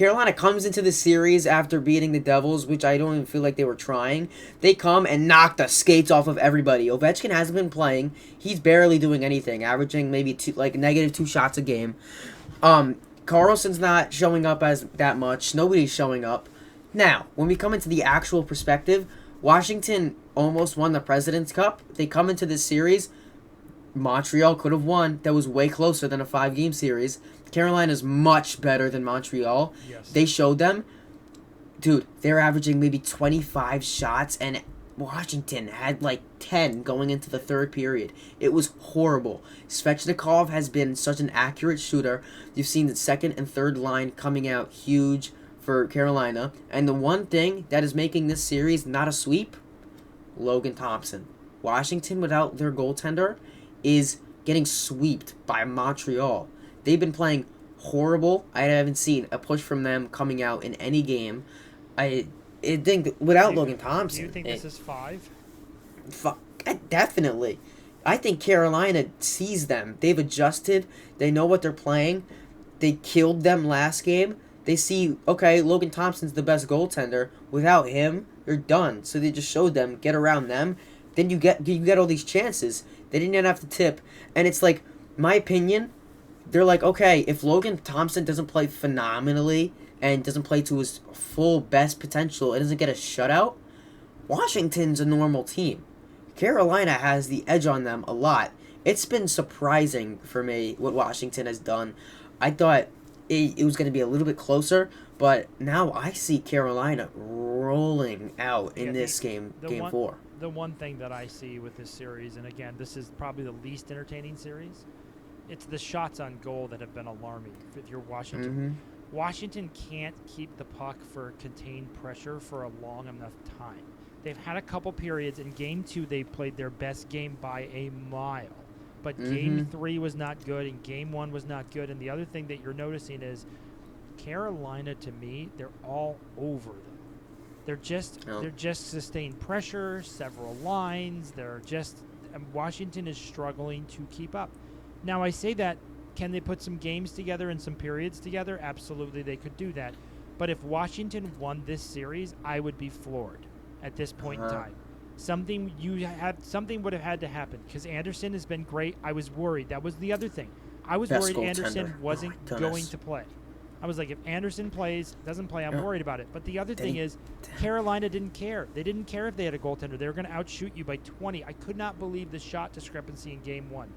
Carolina comes into the series after beating the Devils, which I don't even feel like they were trying. They come and knock the skates off of everybody. Ovechkin hasn't been playing. He's barely doing anything, averaging maybe negative 2 shots a game. Carlson's not showing up as that much. Nobody's showing up. Now, when we come into the actual perspective, Washington almost won the President's Cup. They come into this series. Montreal could have won. That was way closer than a 5-game series. Carolina's much better than Montreal. Yes. They showed them. Dude, they're averaging maybe 25 shots, and Washington had like 10 going into the third period. It was horrible. Svechnikov has been such an accurate shooter. You've seen the second and third line coming out huge for Carolina. And the one thing that is making this series not a sweep, Logan Thompson. Washington, without their goaltender, is getting swept by Montreal. They've been playing horrible. I haven't seen a push from them coming out in any game. I think that without Logan Thompson... Do you think this is 5? Definitely. I think Carolina sees them. They've adjusted. They know what they're playing. They killed them last game. They see, okay, Logan Thompson's the best goaltender. Without him, you're done. So they just showed them, get around them. Then you get all these chances. They didn't even have to tip. And it's like, my opinion, they're like, okay, if Logan Thompson doesn't play phenomenally and doesn't play to his full best potential and doesn't get a shutout, Washington's a normal team. Carolina has the edge on them a lot. It's been surprising for me what Washington has done. I thought it was going to be a little bit closer, but now I see Carolina rolling out in this game 4. The one thing that I see with this series, and again, this is probably the least entertaining series, it's the shots on goal that have been alarming if you're Washington. Mm-hmm. Washington can't keep the puck for contained pressure for a long enough time. They've had a couple periods. In Game 2, they played their best game by a mile. But Game 3 was not good, and Game 1 was not good. And the other thing that you're noticing is Carolina, to me, they're all over them. They're just sustained pressure, several lines. Washington is struggling to keep up. Now, I say that, can they put some games together and some periods together? Absolutely, they could do that. But if Washington won this series, I would be floored at this point in time. Something would have had to happen because Anderson has been great. I was worried. That was the other thing. I was worried Anderson wasn't going to play. I was like, if Anderson doesn't play, I'm worried about it. But the other thing is, Carolina didn't care. They didn't care if they had a goaltender. They were going to outshoot you by 20. I could not believe the shot discrepancy in Game 1.